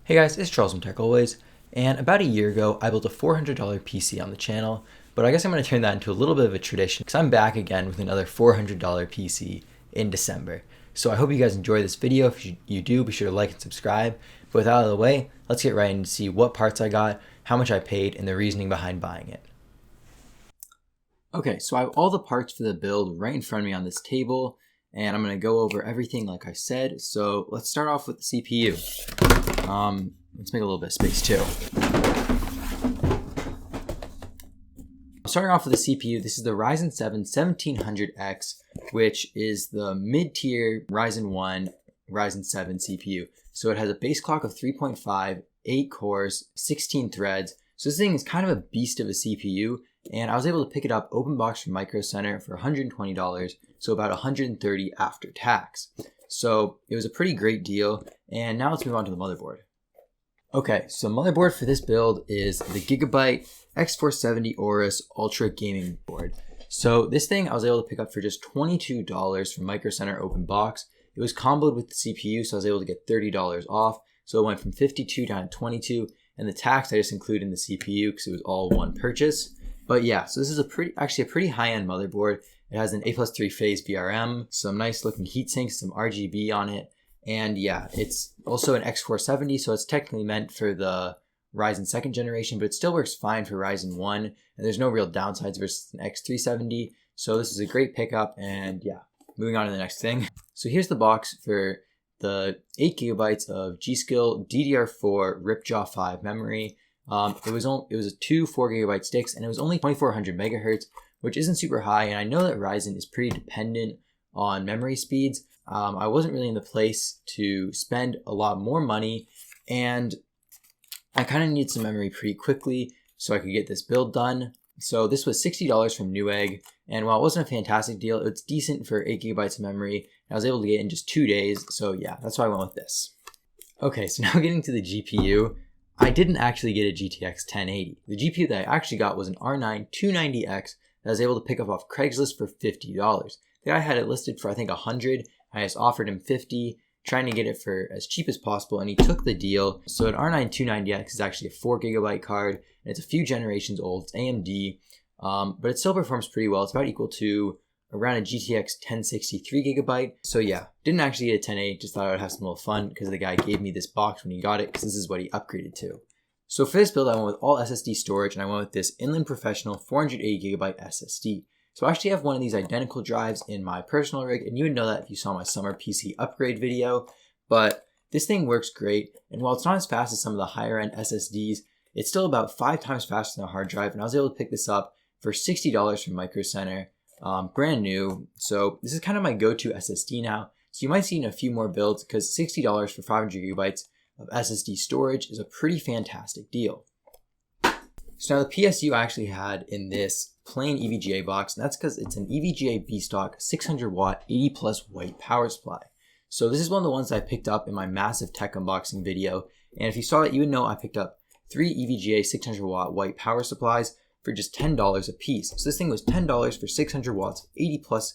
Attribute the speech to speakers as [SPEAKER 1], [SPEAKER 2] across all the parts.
[SPEAKER 1] Hey guys, it's Charles from Tech Always, and about a year ago I built a $400 PC on the channel, but I guess I'm going to turn that into a little bit of a tradition because I'm back again with another $400 PC in December. So I hope you guys enjoy this video. If you do, be sure to like and subscribe. But with that out of the way, let's get right in to see what parts I got, how much I paid, and the reasoning behind buying it. Okay, so I have all the parts for the build right in front of me on this table, and I'm going to go over everything like I said. So let's start off with the CPU. Let's make a little bit of space too. Starting off with the CPU, this is the Ryzen 7 1700X, which is the mid-tier Ryzen 1, Ryzen 7 CPU. So it has a base clock of 3.5, 8 cores, 16 threads. So this thing is kind of a beast of a CPU, and I was able to pick it up open box from Micro Center for $120, so about $130 after tax. So it was a pretty great deal, and now let's move on to the motherboard. Okay, so motherboard for this build is the Gigabyte X470 Aorus Ultra Gaming Board. So this thing I was able to pick up for just $22 from Micro Center open box. It was comboed with the CPU, so I was able to get $30 off. So it went from $52 down to $22, and the tax I just included in the CPU because it was all one purchase. But yeah, so this is actually a pretty high-end motherboard. It has an A+3 phase VRM, some nice looking heatsinks, some RGB on it. And yeah, it's also an X470, so it's technically meant for the Ryzen 2nd generation, but it still works fine for Ryzen 1, and there's no real downsides versus an X370. So this is a great pickup, and yeah, moving on to the next thing. So here's the box for the 8 gigabytes of G.Skill DDR4 Ripjaw 5 memory. It was two 4 gigabyte sticks, and it was only 2400 megahertz, which isn't super high. And I know that Ryzen is pretty dependent on memory speeds. I wasn't really in the place to spend a lot more money, and I kind of needed some memory pretty quickly so I could get this build done. So this was $60 from Newegg, and while it wasn't a fantastic deal, it's decent for 8 gigabytes of memory. I was able to get it in just 2 days, so yeah, that's why I went with this. Okay, so now getting to the GPU, I didn't actually get a GTX 1080. The GPU that I actually got was an R9 290X that I was able to pick up off Craigslist for $50. The guy had it listed for I think $100. I just offered him $50, trying to get it for as cheap as possible, and he took the deal. So an R9 290X is actually a 4 gigabyte card, and it's a few generations old. It's AMD, but it still performs pretty well. It's about equal to around a GTX 1060 3 gigabyte. So yeah, didn't actually get a 1080, just thought I would have some little fun because the guy gave me this box when he got it, because this is what he upgraded to. So for this build, I went with all SSD storage, and I went with this Inland Professional 480 gigabyte SSD. So I actually have one of these identical drives in my personal rig, and you would know that if you saw my summer PC upgrade video, but this thing works great, and while it's not as fast as some of the higher end SSDs, it's still about 5 times faster than a hard drive, and I was able to pick this up for $60 from Micro Center, brand new. So this is kind of my go-to SSD now, so you might see in a few more builds, because $60 for 500 gigabytes of SSD storage is a pretty fantastic deal. So now the PSU I actually had in this plain EVGA box, and that's because it's an EVGA B-Stock 600 watt 80 plus white power supply. So this is one of the ones that I picked up in my massive tech unboxing video, and if you saw it, you would know I picked up 3 EVGA 600 watt white power supplies for just $10 a piece. So this thing was $10 for 600 watts of 80 plus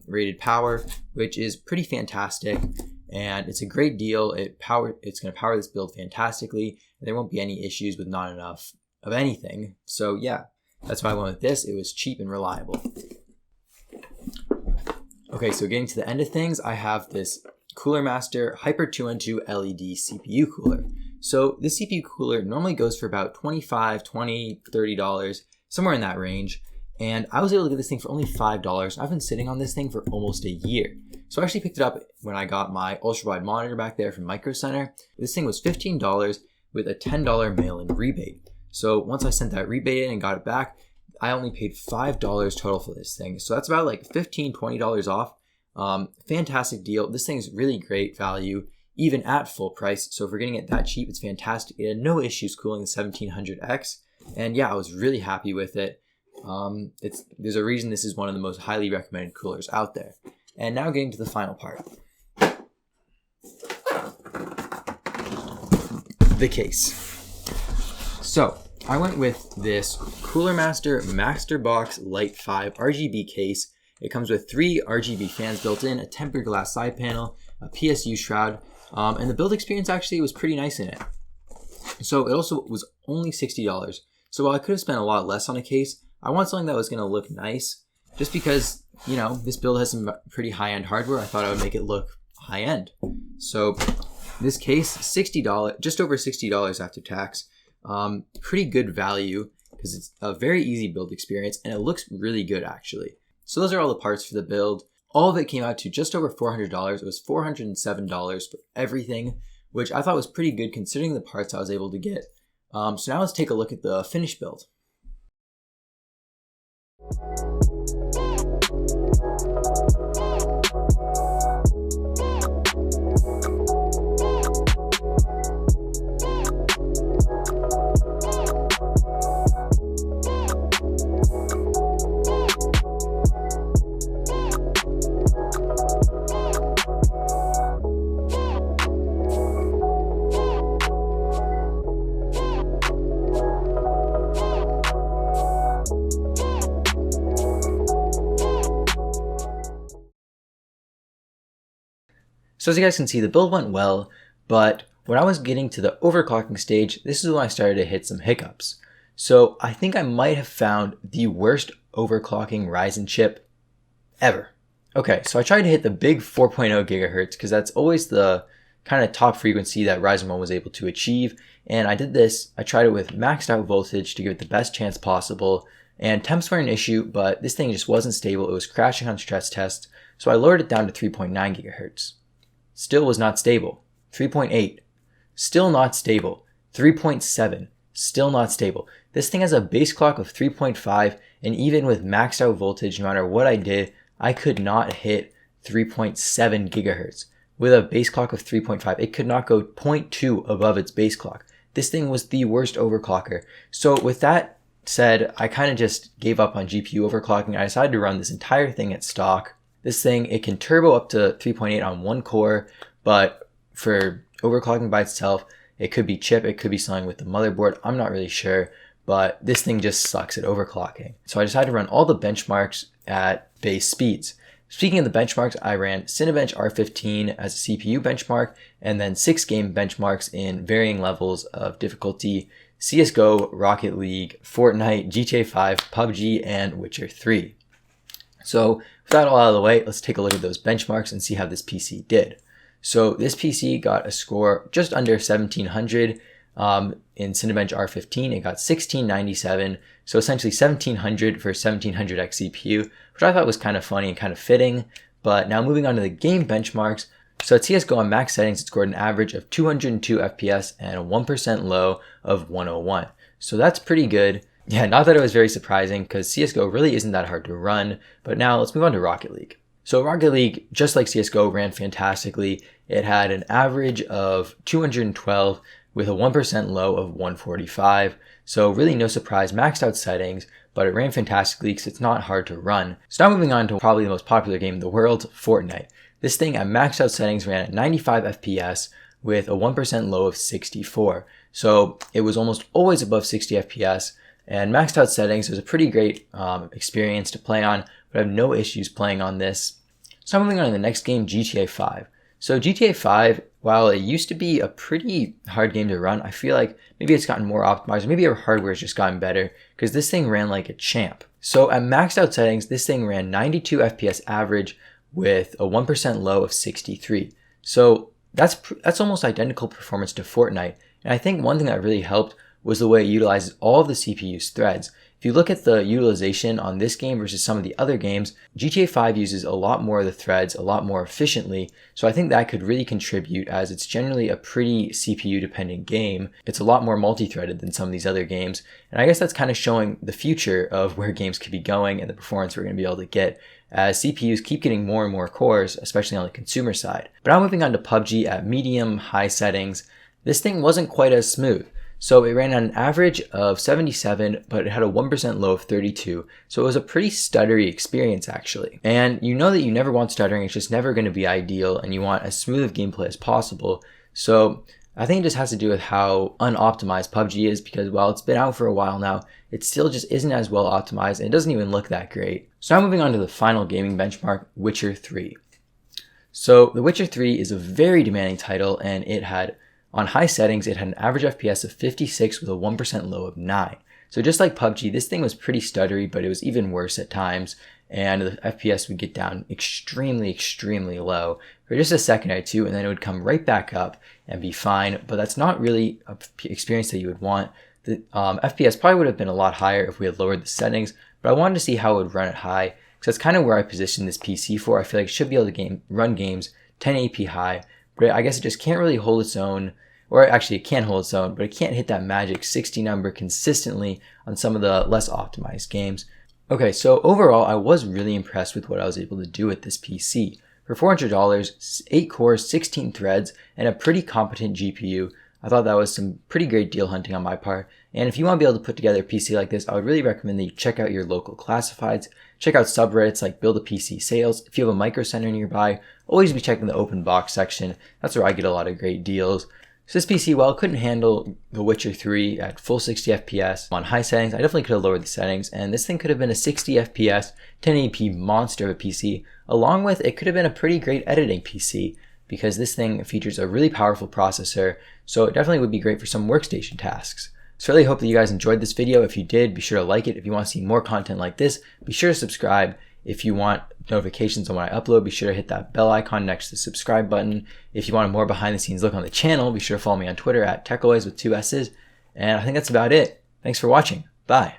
[SPEAKER 1] rated power, which is pretty fantastic, and it's a great deal. It's going to power this build fantastically, and there won't be any issues with not enough of anything. So yeah, that's why I went with this. It was cheap and reliable. Okay, so getting to the end of things, I have this Cooler Master Hyper 212 LED CPU cooler. So this CPU cooler normally goes for about $25, $20, $30, somewhere in that range. And I was able to get this thing for only $5. I've been sitting on this thing for almost a year. So I actually picked it up when I got my ultra wide monitor back there from Micro Center. This thing was $15 with a $10 mail-in rebate. So once I sent that rebate in and got it back, I only paid $5 total for this thing. So that's about like $15, $20 off. Fantastic deal. This thing is really great value, even at full price. So if we're getting it that cheap, it's fantastic. It had no issues cooling the 1700X. And yeah, I was really happy with it. There's a reason this is one of the most highly recommended coolers out there. And now getting to the final part. The case. So I went with this Cooler Master Masterbox Light 5 RGB case. It comes with 3 RGB fans built in, a tempered glass side panel, a PSU shroud, And the build experience actually was pretty nice in it. So it also was only $60. So while I could have spent a lot less on a case, I want something that was going to look nice. Just because, you know, this build has some pretty high-end hardware, I thought I would make it look high-end. So this case, $60, just over $60 after tax. Pretty good value because it's a very easy build experience and it looks really good actually. So those are all the parts for the build. All of it came out to just over $400. It was $407 for everything, which I thought was pretty good considering the parts I was able to get. So now let's take a look at the finished build. So as you guys can see, the build went well, but when I was getting to the overclocking stage, this is when I started to hit some hiccups. So I think I might have found the worst overclocking Ryzen chip ever. Okay, so I tried to hit the big 4.0 gigahertz because that's always the kind of top frequency that Ryzen 1 was able to achieve. And I did this, I tried it with maxed out voltage to give it the best chance possible. And temps were an issue, but this thing just wasn't stable. It was crashing on stress tests. So I lowered it down to 3.9 gigahertz. Still was not stable. 3.8, still not stable. 3.7, still not stable. This thing has a base clock of 3.5, and even with maxed out voltage, no matter what I did, I could not hit 3.7 gigahertz. With a base clock of 3.5, it could not go 0.2 above its base clock. This thing was the worst overclocker. So with that said, I kind of just gave up on GPU overclocking. I decided to run this entire thing at stock. This thing, it can turbo up to 3.8 on one core, but for overclocking by itself, it could be chip, it could be something with the motherboard, I'm not really sure, but this thing just sucks at overclocking. So I decided to run all the benchmarks at base speeds. Speaking of the benchmarks, I ran Cinebench R15 as a CPU benchmark, and then 6 game benchmarks in varying levels of difficulty: CSGO, Rocket League, Fortnite, GTA 5, PUBG, and Witcher 3. So with that all out of the way, let's take a look at those benchmarks and see how this PC did. So this PC got a score just under 1700. In Cinebench R15, it got 1697. So essentially 1700 for 1700X CPU, which I thought was kind of funny and kind of fitting. But now moving on to the game benchmarks. So at CSGO on max settings, it scored an average of 202 FPS and a 1% low of 101. So that's pretty good. Yeah, not that it was very surprising because CSGO really isn't that hard to run, but now let's move on to Rocket League. So Rocket League, just like CSGO, ran fantastically. It had an average of 212 with a 1% low of 145. So really no surprise, maxed out settings, but it ran fantastically because it's not hard to run. So now moving on to probably the most popular game in the world, Fortnite. This thing at maxed out settings ran at 95 FPS with a 1% low of 64. So it was almost always above 60 FPS. And maxed out settings was a pretty great experience to play on, but I have no issues playing on this. So moving on to the next game, GTA 5. So GTA 5, while it used to be a pretty hard game to run, I feel like maybe it's gotten more optimized, or maybe our hardware has just gotten better, because this thing ran like a champ. So at maxed out settings, this thing ran 92 FPS average with a 1% low of 63. So that's almost identical performance to Fortnite. And I think one thing that really helped was the way it utilizes all of the CPU's threads. If you look at the utilization on this game versus some of the other games, GTA 5 uses a lot more of the threads a lot more efficiently, so I think that could really contribute as it's generally a pretty CPU dependent game. It's a lot more multi-threaded than some of these other games, and I guess that's kind of showing the future of where games could be going and the performance we're going to be able to get as CPUs keep getting more and more cores, especially on the consumer side. But now moving on to PUBG at medium high settings, this thing wasn't quite as smooth. So it ran at an average of 77, but it had a 1% low of 32. So it was a pretty stuttery experience actually. And you know that you never want stuttering, it's just never going to be ideal, and you want as smooth of gameplay as possible. So I think it just has to do with how unoptimized PUBG is, because while it's been out for a while now, it still just isn't as well optimized and it doesn't even look that great. So now moving on to the final gaming benchmark, Witcher 3. So The Witcher 3 is a very demanding title, and it had, on high settings, it had an average FPS of 56 with a 1% low of 9. So just like PUBG, this thing was pretty stuttery, but it was even worse at times, and the FPS would get down extremely, extremely low for just a second or two, and then it would come right back up and be fine, but that's not really an experience that you would want. The FPS probably would have been a lot higher if we had lowered the settings, but I wanted to see how it would run at high, because that's kind of where I positioned this PC for. I feel like it should be able to run games 1080p high, but I guess it just can't really hold its own, or actually it can hold its own, but it can't hit that magic 60 number consistently on some of the less optimized games. Okay, so overall, I was really impressed with what I was able to do with this PC. For $400, 8 cores, 16 threads, and a pretty competent GPU, I thought that was some pretty great deal hunting on my part. And if you want to be able to put together a PC like this, I would really recommend that you check out your local classifieds, check out subreddits like Build a PC Sales. If you have a micro center nearby, always be checking the open box section. That's where I get a lot of great deals. So this PC, while it couldn't handle The Witcher 3 at full 60 FPS on high settings, I definitely could have lowered the settings, and this thing could have been a 60 FPS, 1080p monster of a PC, along with it could have been a pretty great editing PC, because this thing features a really powerful processor, so it definitely would be great for some workstation tasks. So I really hope that you guys enjoyed this video. If you did, be sure to like it. If you want to see more content like this, be sure to subscribe. If you want notifications on when I upload, be sure to hit that bell icon next to the subscribe button. If you want a more behind the scenes look on the channel, be sure to follow me on Twitter at TechAlways with 2 S's. And I think that's about it. Thanks for watching. Bye.